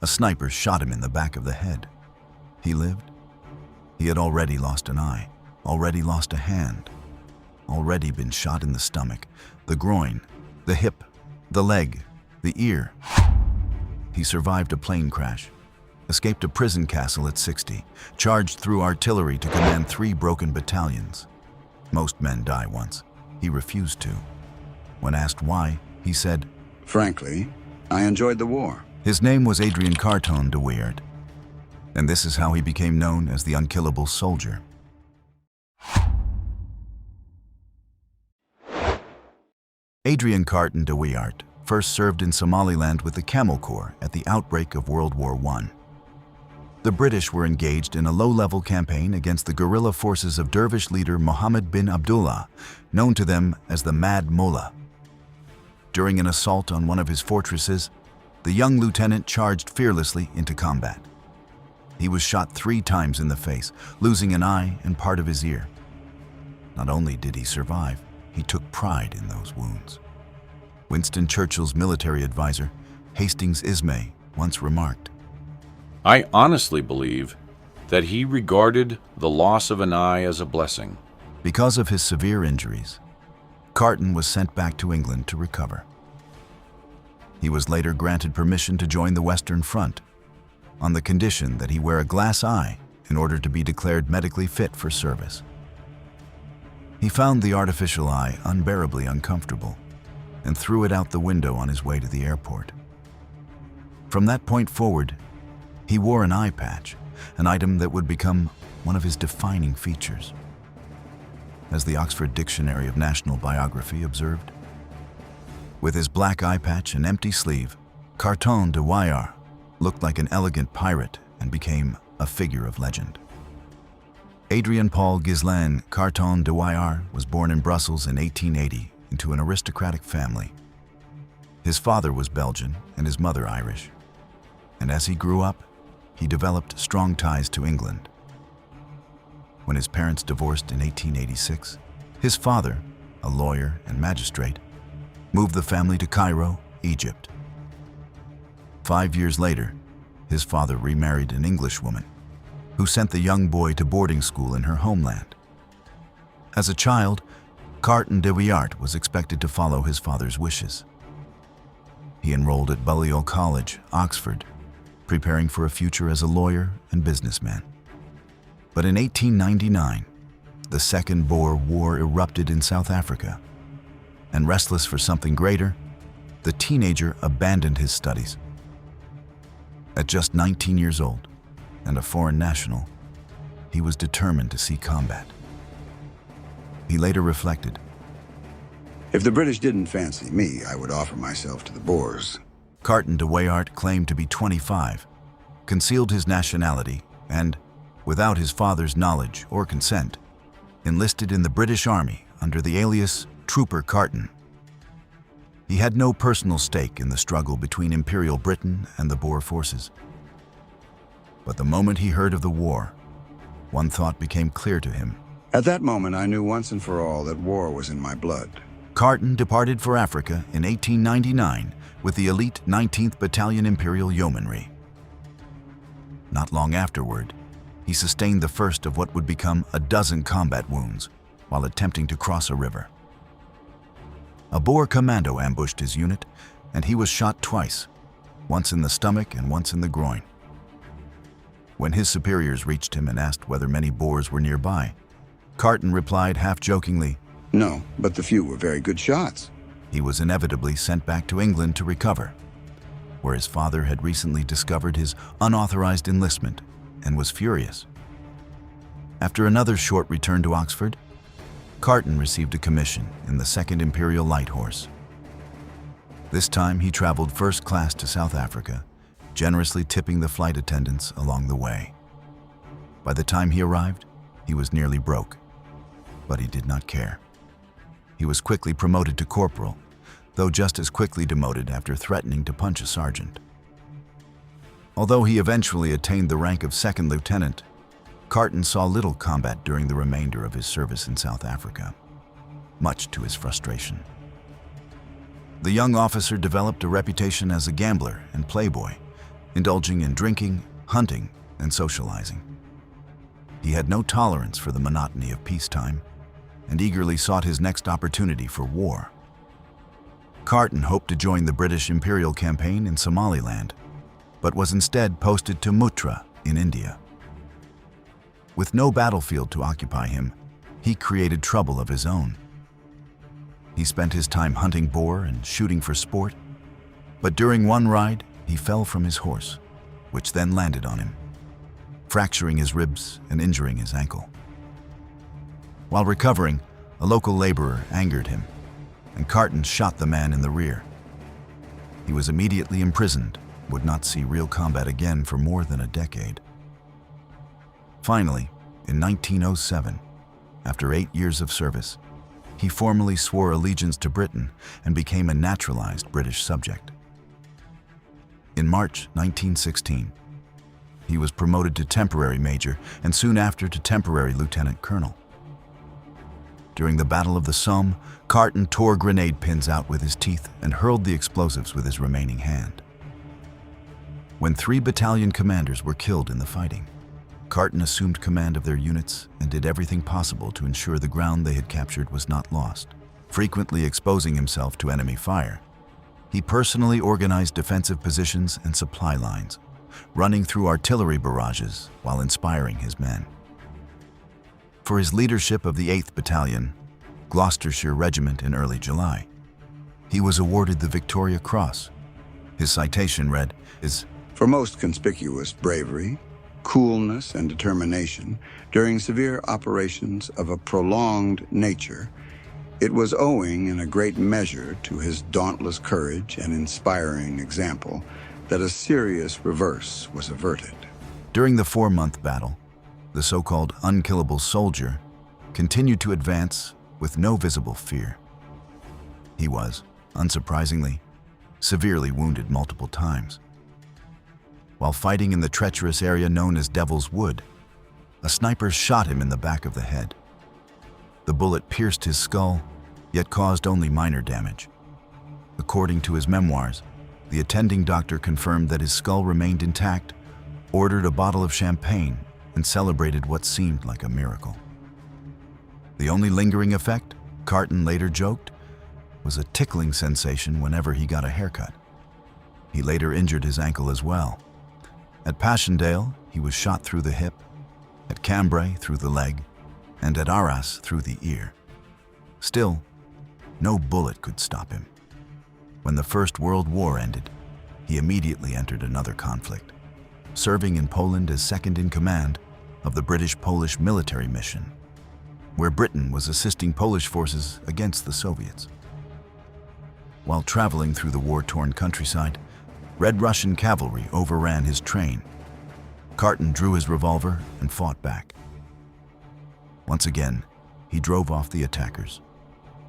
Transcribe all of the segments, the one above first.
A sniper shot him in the back of the head. He lived. He had already lost an eye, already lost a hand, already been shot in the stomach, the groin, the hip, the leg, the ear. He survived a plane crash, escaped a prison castle at 60, charged through artillery to command 3 broken battalions. Most men die once. He refused to. When asked why, he said, "Frankly, I enjoyed the war." His name was Adrian Carton de Wiart, and this is how he became known as the Unkillable Soldier. Adrian Carton de Wiart first served in Somaliland with the Camel Corps at the outbreak of World War I. The British were engaged in a low-level campaign against the guerrilla forces of Dervish leader Mohammed bin Abdullah, known to them as the Mad Mullah. During an assault on one of his fortresses, the young lieutenant charged fearlessly into combat. He was shot 3 times in the face, losing an eye and part of his ear. Not only did he survive, he took pride in those wounds. Winston Churchill's military advisor, Hastings Ismay, once remarked, "I honestly believe that he regarded the loss of an eye as a blessing." Because of his severe injuries, Carton was sent back to England to recover. He was later granted permission to join the Western Front, on the condition that he wear a glass eye in order to be declared medically fit for service. He found the artificial eye unbearably uncomfortable and threw it out the window on his way to the airport. From that point forward, he wore an eye patch, an item that would become one of his defining features. As the Oxford Dictionary of National Biography observed, with his black eye patch and empty sleeve, Carton de Wiart looked like an elegant pirate and became a figure of legend. Adrian Paul Ghislain Carton de Wiart was born in Brussels in 1880 into an aristocratic family. His father was Belgian and his mother Irish, and as he grew up, he developed strong ties to England. When his parents divorced in 1886, his father, a lawyer and magistrate, moved the family to Cairo, Egypt. 5 years later, his father remarried an Englishwoman, who sent the young boy to boarding school in her homeland. As a child, Carton de Wiart was expected to follow his father's wishes. He enrolled at Balliol College, Oxford, preparing for a future as a lawyer and businessman. But in 1899, the Second Boer War erupted in South Africa, and restless for something greater, the teenager abandoned his studies. At just 19 years old, and a foreign national, he was determined to see combat. He later reflected, "If the British didn't fancy me, I would offer myself to the Boers." Carton de Wiart claimed to be 25, concealed his nationality, and, without his father's knowledge or consent, enlisted in the British Army under the alias Trooper Carton. He had no personal stake in the struggle between Imperial Britain and the Boer forces. But the moment he heard of the war, one thought became clear to him. At that moment, I knew once and for all that war was in my blood. Carton departed for Africa in 1899 with the elite 19th Battalion Imperial Yeomanry. Not long afterward, he sustained the first of what would become a dozen combat wounds while attempting to cross a river. A Boer commando ambushed his unit, and he was shot twice, once in the stomach and once in the groin. When his superiors reached him and asked whether many Boers were nearby, Carton replied half-jokingly, "No, but the few were very good shots." He was inevitably sent back to England to recover, where his father had recently discovered his unauthorized enlistment and was furious. After another short return to Oxford, Carton received a commission in the 2nd Imperial Light Horse. This time he traveled first class to South Africa, generously tipping the flight attendants along the way. By the time he arrived, he was nearly broke, but he did not care. He was quickly promoted to corporal, though just as quickly demoted after threatening to punch a sergeant. Although he eventually attained the rank of 2nd lieutenant, Carton saw little combat during the remainder of his service in South Africa, much to his frustration. The young officer developed a reputation as a gambler and playboy, indulging in drinking, hunting, and socializing. He had no tolerance for the monotony of peacetime and eagerly sought his next opportunity for war. Carton hoped to join the British Imperial campaign in Somaliland, but was instead posted to Muttra in India. With no battlefield to occupy him, he created trouble of his own. He spent his time hunting boar and shooting for sport, but during one ride, he fell from his horse, which then landed on him, fracturing his ribs and injuring his ankle. While recovering, a local laborer angered him, and Carton shot the man in the rear. He was immediately imprisoned, would not see real combat again for more than a decade. Finally, in 1907, after 8 years of service, he formally swore allegiance to Britain and became a naturalized British subject. In March 1916, he was promoted to temporary major and soon after to temporary lieutenant colonel. During the Battle of the Somme, Carton tore grenade pins out with his teeth and hurled the explosives with his remaining hand. When 3 battalion commanders were killed in the fighting, Carton assumed command of their units and did everything possible to ensure the ground they had captured was not lost, frequently exposing himself to enemy fire. He personally organized defensive positions and supply lines, running through artillery barrages while inspiring his men. For his leadership of the 8th Battalion, Gloucestershire Regiment in early July, he was awarded the Victoria Cross. His citation read, "For most conspicuous bravery, coolness, and determination during severe operations of a prolonged nature, it was owing in a great measure to his dauntless courage and inspiring example that a serious reverse was averted." During the 4-month battle, the so-called Unkillable Soldier continued to advance with no visible fear. He was, unsurprisingly, severely wounded multiple times. While fighting in the treacherous area known as Devil's Wood, a sniper shot him in the back of the head. The bullet pierced his skull, yet caused only minor damage. According to his memoirs, the attending doctor confirmed that his skull remained intact, ordered a bottle of champagne, and celebrated what seemed like a miracle. The only lingering effect, Carton later joked, was a tickling sensation whenever he got a haircut. He later injured his ankle as well. At Passchendaele, he was shot through the hip, at Cambrai through the leg, and at Arras through the ear. Still, no bullet could stop him. When the First World War ended, he immediately entered another conflict, serving in Poland as second in command of the British-Polish military mission, where Britain was assisting Polish forces against the Soviets. While traveling through the war-torn countryside, Red Russian cavalry overran his train. Carton drew his revolver and fought back. Once again, he drove off the attackers,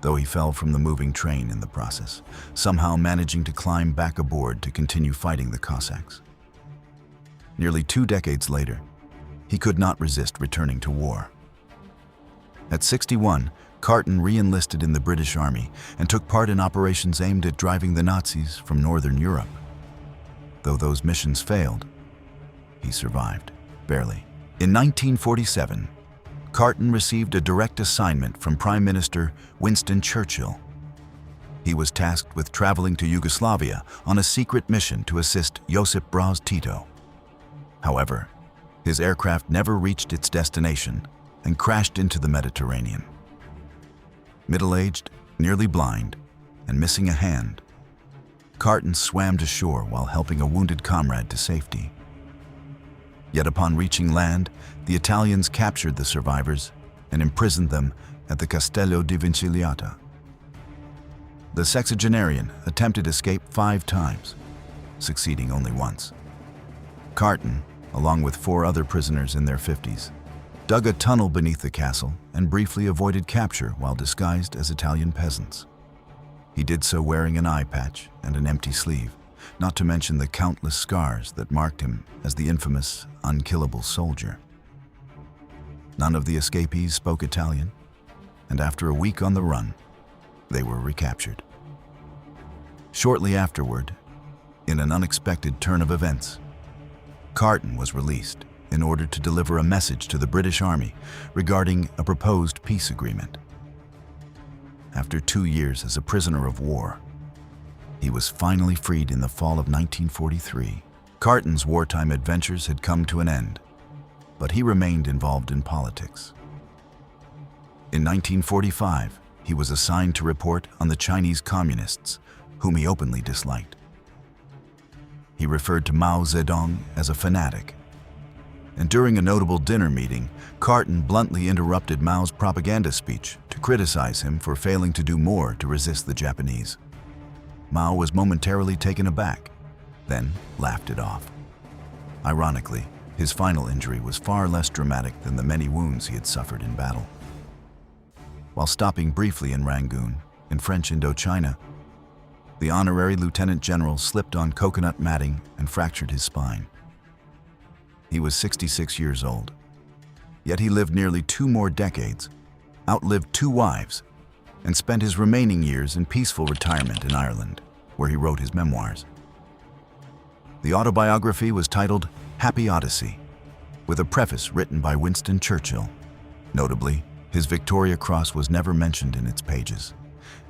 though he fell from the moving train in the process, somehow managing to climb back aboard to continue fighting the Cossacks. Nearly 2 decades later, he could not resist returning to war. At 61, Carton re-enlisted in the British Army and took part in operations aimed at driving the Nazis from Northern Europe. Though those missions failed, he survived, barely. In 1947, Carton received a direct assignment from Prime Minister Winston Churchill. He was tasked with traveling to Yugoslavia on a secret mission to assist Josip Broz Tito. However, his aircraft never reached its destination and crashed into the Mediterranean. Middle-aged, nearly blind, and missing a hand, Carton swam to shore while helping a wounded comrade to safety. Yet upon reaching land, the Italians captured the survivors and imprisoned them at the Castello di Vinciliata. The sexagenarian attempted escape 5 times, succeeding only once. Carton, along with 4 other prisoners in their 50s, dug a tunnel beneath the castle and briefly avoided capture while disguised as Italian peasants. He did so wearing an eye patch and an empty sleeve, not to mention the countless scars that marked him as the infamous Unkillable Soldier. None of the escapees spoke Italian, and after a week on the run, they were recaptured. Shortly afterward, in an unexpected turn of events, Carton was released in order to deliver a message to the British Army regarding a proposed peace agreement. After 2 years as a prisoner of war, he was finally freed in the fall of 1943. Carton's wartime adventures had come to an end, but he remained involved in politics. In 1945, he was assigned to report on the Chinese communists, whom he openly disliked. He referred to Mao Zedong as a fanatic, and during a notable dinner meeting, Carton bluntly interrupted Mao's propaganda speech to criticize him for failing to do more to resist the Japanese. Mao was momentarily taken aback, then laughed it off. Ironically, his final injury was far less dramatic than the many wounds he had suffered in battle. While stopping briefly in Rangoon, in French Indochina, the honorary lieutenant general slipped on coconut matting and fractured his spine. He was 66 years old, yet he lived nearly 2 more decades, outlived 2 wives, and spent his remaining years in peaceful retirement in Ireland, where he wrote his memoirs. The autobiography was titled Happy Odyssey, with a preface written by Winston Churchill. Notably, his Victoria Cross was never mentioned in its pages,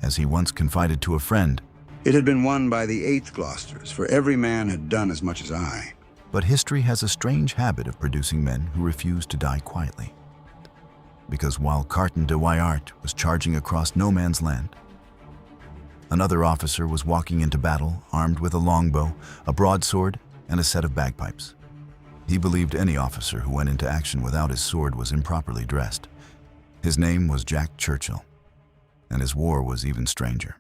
as he once confided to a friend, It had been won by the 8th Gloucesters, for every man had done as much as I. but history has a strange habit of producing men who refuse to die quietly. Because while Carton de Wiart was charging across no man's land, another officer was walking into battle armed with a longbow, a broadsword, and a set of bagpipes. He believed any officer who went into action without his sword was improperly dressed. His name was Jack Churchill, and his war was even stranger.